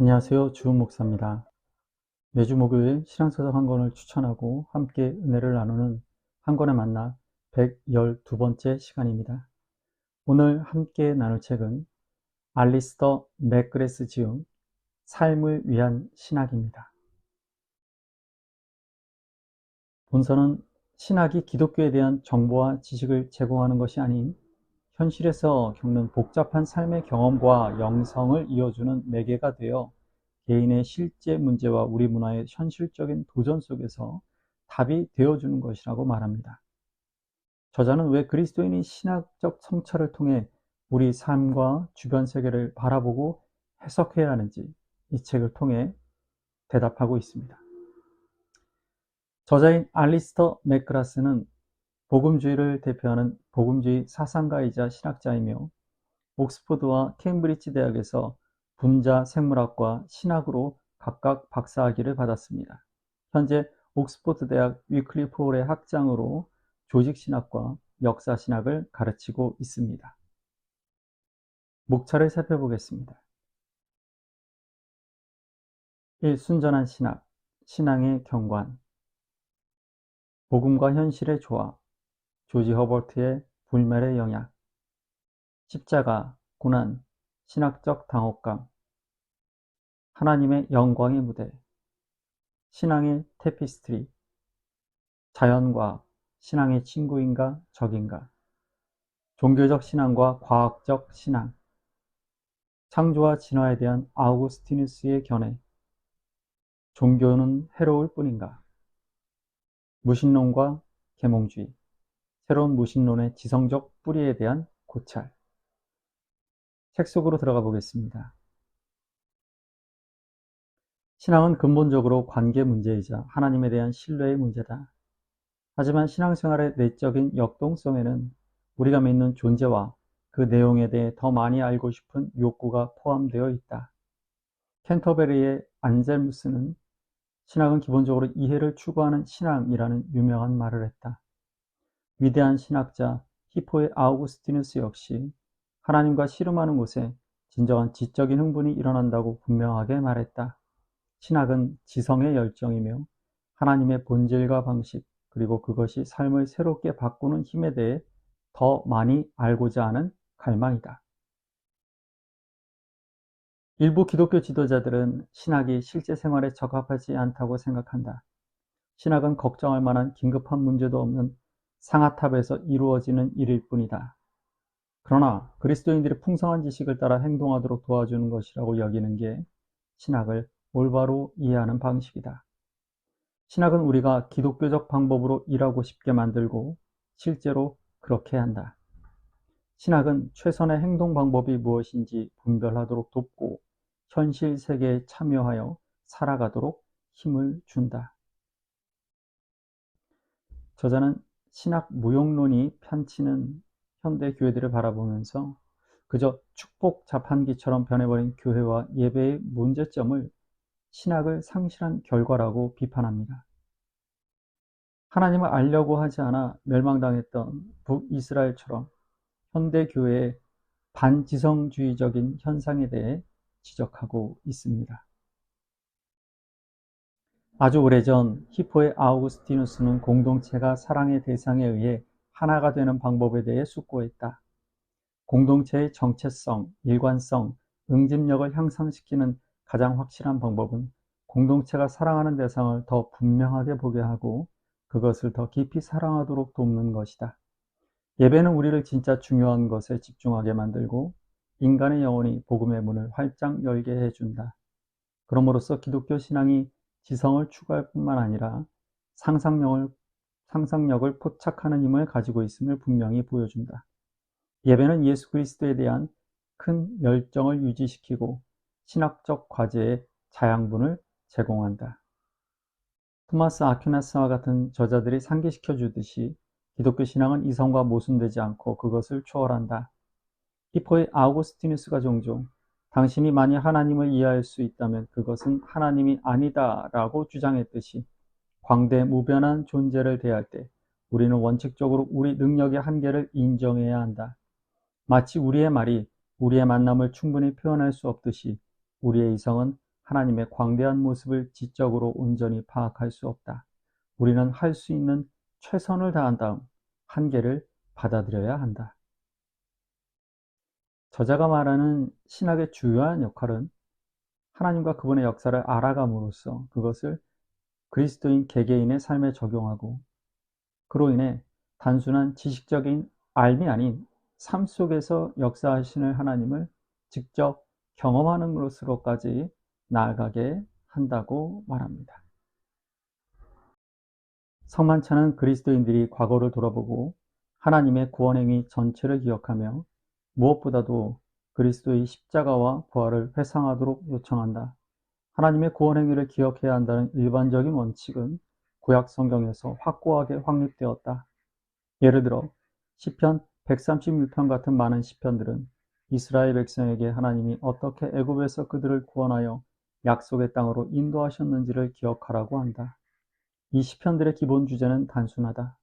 안녕하세요. 주은 목사입니다. 매주 목요일 신앙서적 한 권을 추천하고 함께 은혜를 나누는 한 권의 만나 112번째 시간입니다. 오늘 함께 나눌 책은 알리스터 맥그레스 지음 삶을 위한 신학입니다. 본서는 신학이 기독교에 대한 정보와 지식을 제공하는 것이 아닌 현실에서 겪는 복잡한 삶의 경험과 영성을 이어주는 매개가 되어 개인의 실제 문제와 우리 문화의 현실적인 도전 속에서 답이 되어주는 것이라고 말합니다. 저자는 왜 그리스도인이 신학적 성찰을 통해 우리 삶과 주변 세계를 바라보고 해석해야 하는지 이 책을 통해 대답하고 있습니다. 저자인 알리스터 맥그라스는 복음주의를 대표하는 복음주의 사상가이자 신학자이며 옥스퍼드와 케임브리지 대학에서 분자 생물학과 신학으로 각각 박사학위를 받았습니다. 현재 옥스퍼드 대학 위클리프 홀의 학장으로 조직신학과 역사신학을 가르치고 있습니다. 목차를 살펴보겠습니다. 1. 순전한 신학, 신앙의 경관, 복음과 현실의 조화, 조지 허버트의 불멸의 영약, 십자가, 고난, 신학적 당혹감, 하나님의 영광의 무대, 신앙의 테피스트리, 자연과학, 신앙의 친구인가 적인가, 종교적 신앙과 과학적 신앙, 창조와 진화에 대한 아우구스티누스의 견해, 종교는 해로울 뿐인가, 무신론과 계몽주의, 새로운 무신론의 지성적 뿌리에 대한 고찰. 책 속으로 들어가 보겠습니다. 신앙은 근본적으로 관계 문제이자 하나님에 대한 신뢰의 문제다. 하지만 신앙생활의 내적인 역동성에는 우리가 믿는 존재와 그 내용에 대해 더 많이 알고 싶은 욕구가 포함되어 있다. 캔터베리의 안젤무스는 신학은 기본적으로 이해를 추구하는 신앙이라는 유명한 말을 했다. 위대한 신학자 히포의 아우구스티누스 역시 하나님과 씨름하는 곳에 진정한 지적인 흥분이 일어난다고 분명하게 말했다. 신학은 지성의 열정이며 하나님의 본질과 방식, 그리고 그것이 삶을 새롭게 바꾸는 힘에 대해 더 많이 알고자 하는 갈망이다. 일부 기독교 지도자들은 신학이 실제 생활에 적합하지 않다고 생각한다. 신학은 걱정할 만한 긴급한 문제도 없는 상아탑에서 이루어지는 일일 뿐이다. 그러나 그리스도인들이 풍성한 지식을 따라 행동하도록 도와주는 것이라고 여기는 게 신학을 올바로 이해하는 방식이다. 신학은 우리가 기독교적 방법으로 일하고 싶게 만들고 실제로 그렇게 한다. 신학은 최선의 행동 방법이 무엇인지 분별하도록 돕고 현실 세계에 참여하여 살아가도록 힘을 준다. 저자는 신학 무용론이 편치는 현대 교회들을 바라보면서 그저 축복 자판기처럼 변해버린 교회와 예배의 문제점을 신학을 상실한 결과라고 비판합니다. 하나님을 알려고 하지 않아 멸망당했던 북이스라엘처럼 현대 교회의 반지성주의적인 현상에 대해 지적하고 있습니다. 아주 오래전 히포의 아우구스티누스는 공동체가 사랑의 대상에 의해 하나가 되는 방법에 대해 숙고했다. 공동체의 정체성, 일관성, 응집력을 향상시키는 가장 확실한 방법은 공동체가 사랑하는 대상을 더 분명하게 보게 하고 그것을 더 깊이 사랑하도록 돕는 것이다. 예배는 우리를 진짜 중요한 것에 집중하게 만들고 인간의 영혼이 복음의 문을 활짝 열게 해준다. 그럼으로써 기독교 신앙이 지성을 추구할 뿐만 아니라 상상력을 포착하는 힘을 가지고 있음을 분명히 보여준다. 예배는 예수 그리스도에 대한 큰 열정을 유지시키고 신학적 과제의 자양분을 제공한다. 토마스 아퀴나스와 같은 저자들이 상기시켜 주듯이 기독교 신앙은 이성과 모순되지 않고 그것을 초월한다. 히포의 아우구스티누스가 종종 당신이 만일 하나님을 이해할 수 있다면 그것은 하나님이 아니다 라고 주장했듯이 광대무변한 존재를 대할 때 우리는 원칙적으로 우리 능력의 한계를 인정해야 한다. 마치 우리의 말이 우리의 만남을 충분히 표현할 수 없듯이 우리의 이성은 하나님의 광대한 모습을 지적으로 온전히 파악할 수 없다. 우리는 할 수 있는 최선을 다한 다음 한계를 받아들여야 한다. 저자가 말하는 신학의 주요한 역할은 하나님과 그분의 역사를 알아감으로써 그것을 그리스도인 개개인의 삶에 적용하고 그로 인해 단순한 지식적인 알미 아닌 삶 속에서 역사하시는 하나님을 직접 경험하는 것으로까지 나아가게 한다고 말합니다. 성만찬은 그리스도인들이 과거를 돌아보고 하나님의 구원행위 전체를 기억하며 무엇보다도 그리스도의 십자가와 부활을 회상하도록 요청한다. 하나님의 구원행위를 기억해야 한다는 일반적인 원칙은 구약 성경에서 확고하게 확립되었다. 예를 들어 시편 136편 같은 많은 시편들은 이스라엘 백성에게 하나님이 어떻게 애굽에서 그들을 구원하여 약속의 땅으로 인도하셨는지를 기억하라고 한다. 이 시편들의 기본 주제는 단순하다.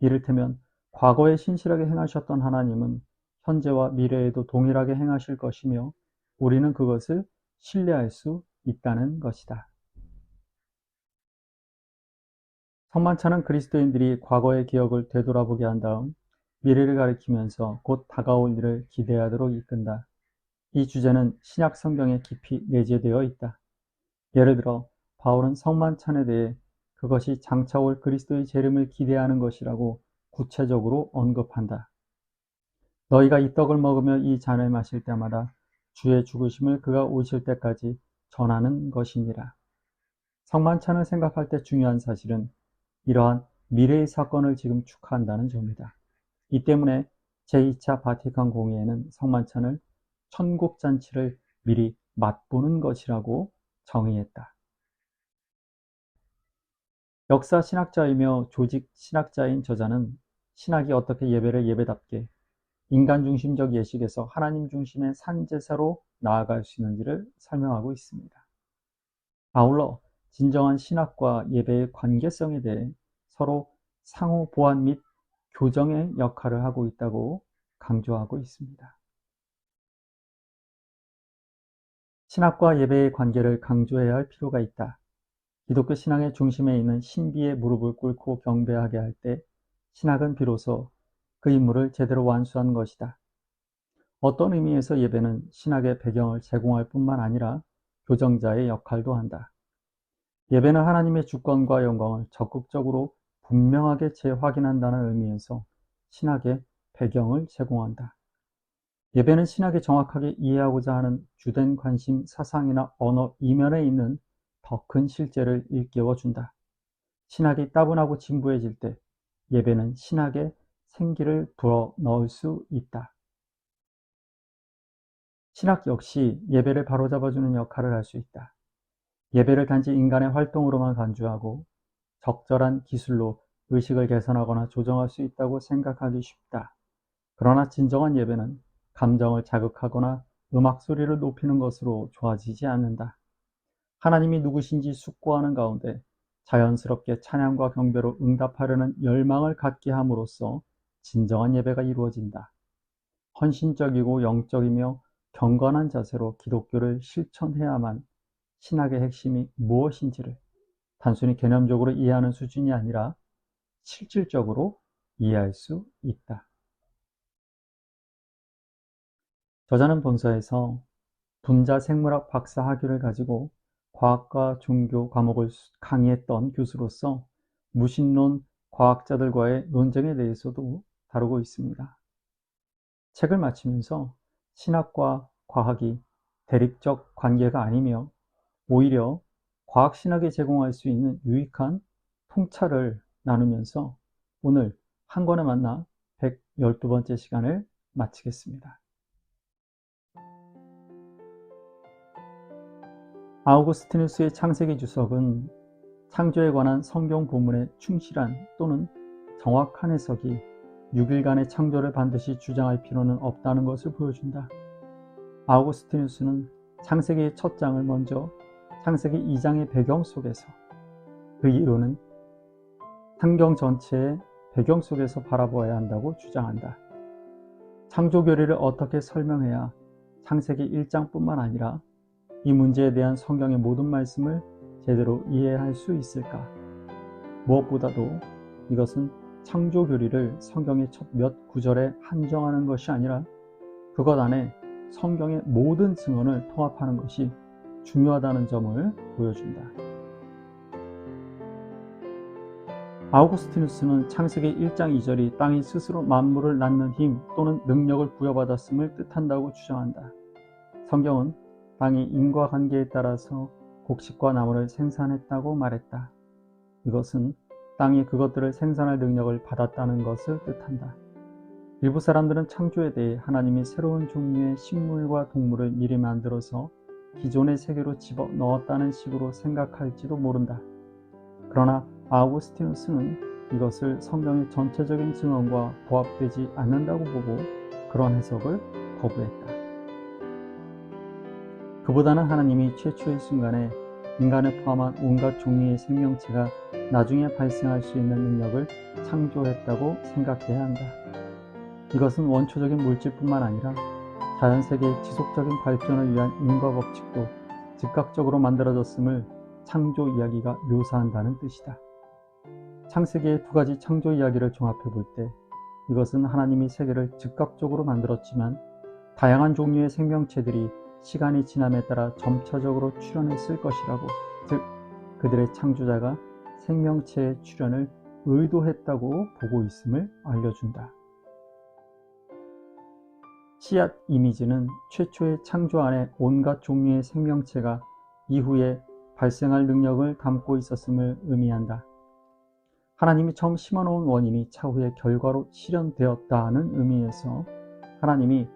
이를테면 과거에 신실하게 행하셨던 하나님은 현재와 미래에도 동일하게 행하실 것이며 우리는 그것을 신뢰할 수 있다는 것이다. 성만찬은 그리스도인들이 과거의 기억을 되돌아보게 한 다음 미래를 가리키면서 곧 다가올 일을 기대하도록 이끈다. 이 주제는 신약 성경에 깊이 내재되어 있다. 예를 들어 바울은 성만찬에 대해 그것이 장차올 그리스도의 재림을 기대하는 것이라고 구체적으로 언급한다. 너희가 이 떡을 먹으며 이 잔을 마실 때마다 주의 죽으심을 그가 오실 때까지 전하는 것이니라. 성만찬을 생각할 때 중요한 사실은 이러한 미래의 사건을 지금 축하한다는 점이다. 이 때문에 제2차 바티칸 공의회는 성만찬을 천국잔치를 미리 맛보는 것이라고 정의했다. 역사 신학자이며 조직 신학자인 저자는 신학이 어떻게 예배를 예배답게 인간 중심적 예식에서 하나님 중심의 산제사로 나아갈 수 있는지를 설명하고 있습니다. 아울러 진정한 신학과 예배의 관계성에 대해 서로 상호 보완 및 교정의 역할을 하고 있다고 강조하고 있습니다. 신학과 예배의 관계를 강조해야 할 필요가 있다. 기독교 신앙의 중심에 있는 신비에 무릎을 꿇고 경배하게 할 때 신학은 비로소 그 임무를 제대로 완수한 것이다. 어떤 의미에서 예배는 신학의 배경을 제공할 뿐만 아니라 교정자의 역할도 한다. 예배는 하나님의 주권과 영광을 적극적으로 분명하게 재확인한다는 의미에서 신학의 배경을 제공한다. 예배는 신학이 정확하게 이해하고자 하는 주된 관심, 사상이나 언어 이면에 있는 더 큰 실제를 일깨워준다. 신학이 따분하고 진부해질 때 예배는 신학에 생기를 불어넣을 수 있다. 신학 역시 예배를 바로잡아주는 역할을 할 수 있다. 예배를 단지 인간의 활동으로만 간주하고 적절한 기술로 의식을 개선하거나 조정할 수 있다고 생각하기 쉽다. 그러나 진정한 예배는 감정을 자극하거나 음악 소리를 높이는 것으로 좋아지지 않는다. 하나님이 누구신지 숙고하는 가운데 자연스럽게 찬양과 경배로 응답하려는 열망을 갖게 함으로써 진정한 예배가 이루어진다. 헌신적이고 영적이며 경건한 자세로 기독교를 실천해야만 신학의 핵심이 무엇인지를 단순히 개념적으로 이해하는 수준이 아니라 실질적으로 이해할 수 있다. 저자는 본서에서 분자 생물학 박사 학위를 가지고 과학과 종교 과목을 강의했던 교수로서 무신론 과학자들과의 논쟁에 대해서도 다루고 있습니다. 책을 마치면서 신학과 과학이 대립적 관계가 아니며 오히려 과학신학이 제공할 수 있는 유익한 통찰을 나누면서 오늘 한 권에 만나 112번째 시간을 마치겠습니다. 아우구스티누스의 창세기 주석은 창조에 관한 성경 본문의 충실한 또는 정확한 해석이 6일간의 창조를 반드시 주장할 필요는 없다는 것을 보여준다. 아우구스티누스는 창세기의 첫 장을 먼저 창세기 2장의 배경 속에서 그 이유는 성경 전체의 배경 속에서 바라보아야 한다고 주장한다. 창조 교리를 어떻게 설명해야 창세기 1장뿐만 아니라 이 문제에 대한 성경의 모든 말씀을 제대로 이해할 수 있을까? 무엇보다도 이것은 창조 교리를 성경의 첫 몇 구절에 한정하는 것이 아니라 그것 안에 성경의 모든 증언을 통합하는 것이 중요하다는 점을 보여준다. 아우구스티누스는 창세기 1장 2절이 땅이 스스로 만물을 낳는 힘 또는 능력을 부여받았음을 뜻한다고 주장한다. 성경은 땅이 인과관계에 따라서 곡식과 나무를 생산했다고 말했다. 이것은 땅이 그것들을 생산할 능력을 받았다는 것을 뜻한다. 일부 사람들은 창조에 대해 하나님이 새로운 종류의 식물과 동물을 미리 만들어서 기존의 세계로 집어넣었다는 식으로 생각할지도 모른다. 그러나 아우구스티누스는 이것을 성경의 전체적인 증언과 부합되지 않는다고 보고 그런 해석을 거부했다. 그보다는 하나님이 최초의 순간에 인간을 포함한 온갖 종류의 생명체가 나중에 발생할 수 있는 능력을 창조했다고 생각해야 한다. 이것은 원초적인 물질뿐만 아니라 자연세계의 지속적인 발전을 위한 인과 법칙도 즉각적으로 만들어졌음을 창조 이야기가 묘사한다는 뜻이다. 창세기의 두 가지 창조 이야기를 종합해 볼 때 이것은 하나님이 세계를 즉각적으로 만들었지만 다양한 종류의 생명체들이 시간이 지남에 따라 점차적으로 출현했을 것이라고, 즉 그들의 창조자가 생명체의 출현을 의도했다고 보고 있음을 알려준다. 씨앗 이미지는 최초의 창조 안에 온갖 종류의 생명체가 이후에 발생할 능력을 담고 있었음을 의미한다. 하나님이 처음 심어놓은 원인이 차후의 결과로 실현되었다는 의미에서 하나님이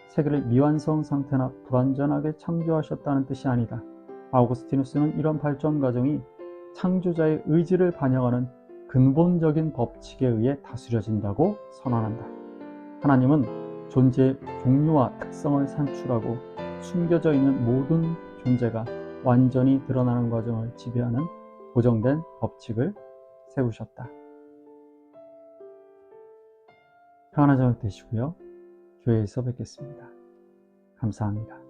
세계를 미완성 상태나 불완전하게 창조하셨다는 뜻이 아니다. 아우구스티누스는 이런 발전 과정이 창조자의 의지를 반영하는 근본적인 법칙에 의해 다스려진다고 선언한다. 하나님은 존재의 종류와 특성을 산출하고 숨겨져 있는 모든 존재가 완전히 드러나는 과정을 지배하는 고정된 법칙을 세우셨다. 평안한 저녁 되시고요. 교회에서 뵙겠습니다. 감사합니다.